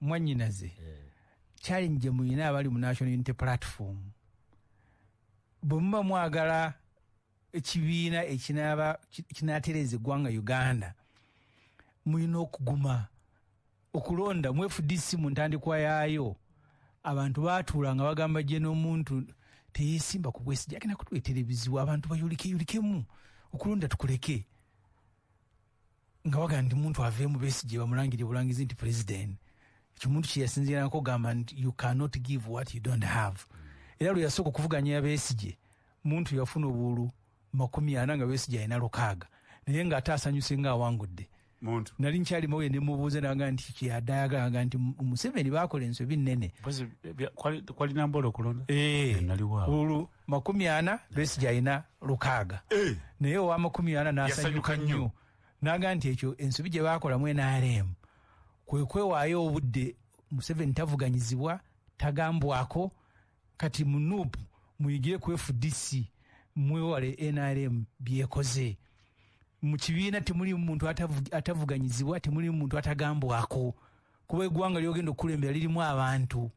mwanyinaze challenge muyina abali mu National Unity Platform bumma mwagala ekibiina ekinatereza eggwanga Uganda muyina okuguma okulonda mu FDC mu ntandikwa yaayo abantu baatuula nga bagamba gye n'omuntu teyesimba ku Besigye akina kutwetera ebizibu abantu bayulikemu okulonda tukuleke nga waga ndi muntu aveemu Besigye bamulangire bulangizi nti president kimuntu kyeyasinzira nako gamba nti you cannot give what you don't have era lwe yasooka okuvuganya Besigye muntu yafuna obulu 40 nga Besigye alina 6 naye nga ataasanyuse nga awangudde muntu nali nkyali mawe ne mubuuze nanga nti kyadayagala nti Museveni bakola ensobi nnene kwali nambolo okulonda nali waawo olu 40 Besigye alina 6 naye owa 40 n'asanyuka nnyo naga nti ekyo ensobi gye bakola mu NRM kwe kwewaayo obudde Museveni tavuganyizibwa tagambwako kati mu NUP muyigire ku FDC mwewale NRM byekoze mu kibiina temuli muntu atavuganyizibwa temuli muntu atagambwako kuba eggwanga lyogenda okulembera lirimu abantu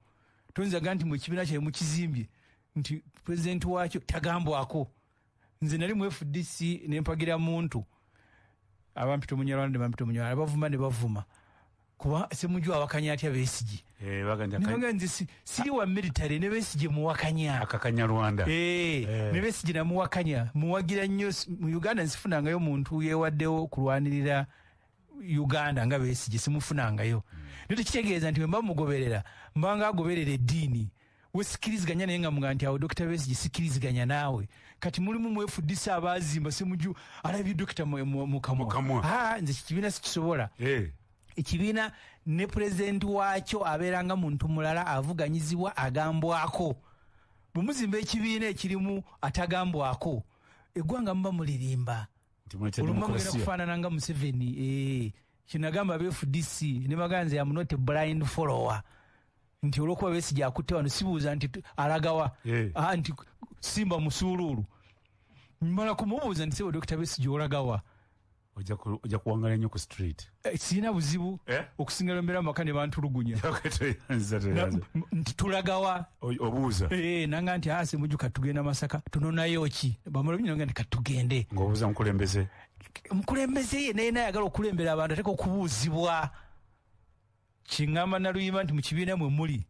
tonzaga nti mu kibiina kye mukizimbye nti president wakyo tagambwako nze nali mu FDC nempagira muntu abampito munyalwanda bampito munyalwanda bavuma ne bavuma kuba Ssemujju awakanya atya Besigye baganja nzi siri wa military ne Besigye muwakanya akakanya Rwanda ne Besigye na muwakanya muwagira nnyo mu Uganda nsifunangayo muntu yewaddewo kulwanirira Uganda nga Besigye simufunangayo nito kitegeeza nti mba mugoberera mbanga agoberera eddiini wesikiriziganya naye nga muga nti awo Dr. Besigye sikiriziganya naawe kati mulimu mu FDC abazimba Ssemujju alabye Dr. Mukamwa nze kibiina sikisobola ekibiina ne president wakyo abeeranga muntu mulala avuganyizibwa agambwako bumuzimba ekibiina ekirimu atagambwako eggwanga muba mulirimba olumagenda kufaanana nga Museveni kinagamba FDC ne baganze ya not blind follower nti olwokuba Besigye akutte wano sibuuza nti alagawa nti simba musuululu mmala kumubuuza nti sebo Dr. Besigye olagawa Oja kuwangala nnyo ku street. Sina buzibu okusinga lembera maka ne bantulugunya. Tulagawa obuuza. Nanga nti Ssemujju katugenda Masaka tunonayo ki. Bamulabye nanga nti katugende. Ngobuuza mukulembeze. Mukulembeze ye naye ayagala okulembera abantu ateka okubuuzibwa. Kingamba naluyima nti mu kibiina mwe muli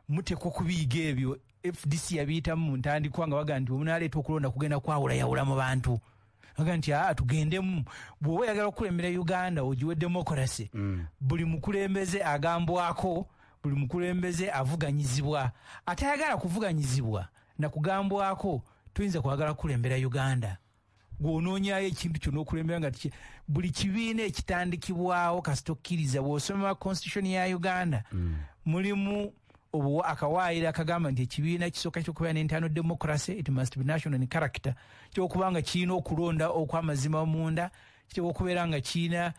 mutekwa kubiyiga ebyo FDC yabiyitamu mu ntandikwa nga baga nti omunaaleeta okulonda kugenda kwawulayawula mu bantu. Aga nti tugendemu bw'oba oyagala okulembera Uganda ogiwe democracy buli mukulembeze agambwako buli mukulembeze avuganyizibwa atayagala kuvuganyizibwa na kugambwako tuyinza kwagala kulembera Uganda gw'onoonyayo ekintu kyonna okulembera nga buli kibiina ekitandikibwawo kasita okkiriza bw'osoma constitution ya Uganda mulimu obuwa akawaayira akagamba nti ekibiina kisooka ky'okubeera n'intano democracy it must be national in character ky'okubanga kiina okulonda okw'amazima munda kiteekwa okubeera nga kiina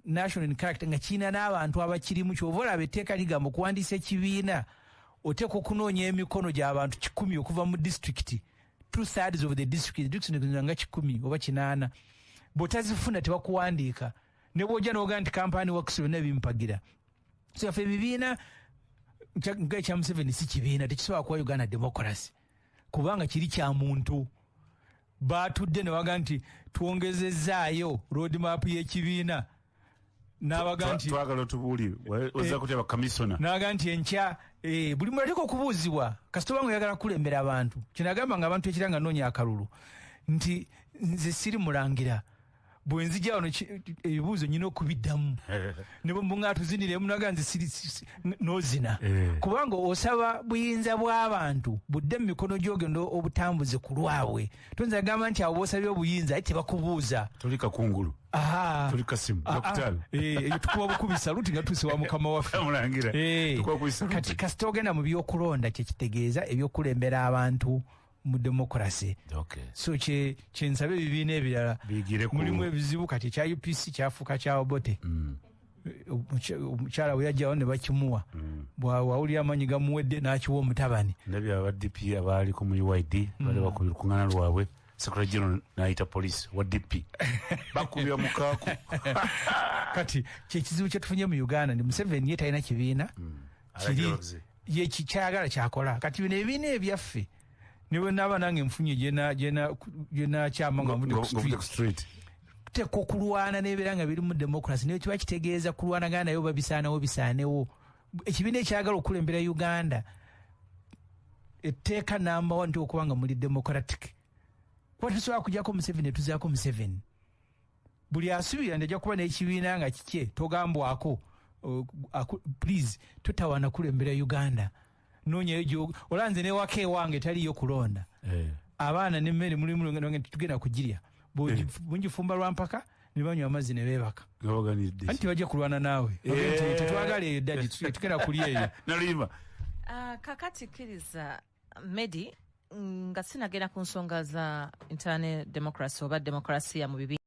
national in character nga kiina n'abantu abakirimu ky'ova olaba etteeka ligamba okuwandiisa ekibiina oteekwa okunoonya emikono gy'abantu 100 okuva mu district 2/3 of the district nga 10 oba 8 bw'otazifuna tebakuwandiika ne bw'ojja n'ogaa nti kampaani works byonna bimpagira so yaffe ebibiina nga ekya Museveni si kibiina tekisobola kuba Uganda democracy kubanga kiri kya muntu batudde ne baga nti twongezezaayo road map y'ekibiina n'abaga nti twagala otubuulire ozza kutya bakamisona n'aga nti enkya buli muntu ateeka okubuuzibwa kasita obanga oyagala kulembera abantu kinagamba nga abantu ekira nga noonya akalulu nti nze siri mulangira bwe nzija wano ebibuuzo nyina okubiddamu ne bwe nga tuziniremu naga nze n'ozina kubanga osaba buyinza bw'abantu budde mu mikono gy'ogenda obutambuze ku lwabwe tonza agamba nti abo boosabye obuyinza aye tebakubuuza tuli kakungulu tuli kasimu dokitali eyo tukuba bukubi saluti nga tuuse wa mukama waffe mulangira kati kasita ogenda mu byokulonda kyekitegeeza ebyokulembera abantu mu democracy so kyensabe ebibiina ebirala mulimu ebizibu kati ekya UPC kyafuuka kya Obote omukyala we yajjawo ne bakimuwa bwawulira amanyi gamuwedde n'akiwa omutabani ndabye aba DP abaliko mu UID bali bakubira kuŋŋaana lwabwe Secretary General naita police wa DP bakubya mukako kati kyekizibu kyetufunye mu Uganda ndi Museveni yeta ina kibiina kiri ye kikyagala kyakola kati bino ebiina ebyaffe niwe naba nange mfunye jena kyama nga mudde ku street teko kulwana n'ebiranga biri mu democracy niyo kiba kitegeeza kulwana gana yo babisaanawo bisaanewo ekibiina ekyagala okulembera Uganda etteeka number 1 okubanga muri democratic kwa tusobola kujjako Museveni tuzaako Museveni buli asubira ndajja kuba n'ekibiina nga kike togambwako please tutawana kulembera Uganda nonye ejo olanze ne wake wange taliyo kulonda abaana ne mmere muri tugenda kujirya bunji fumba lwampaka ne banywa amazzi ne bebaka gabaganidde anti baje kulwana nawe tetwagale dadi tukenda kuliyeyo nalima kakati kiriza Medi nga sinagenda ku nsonga za internal democracy oba demokrasia mu bibi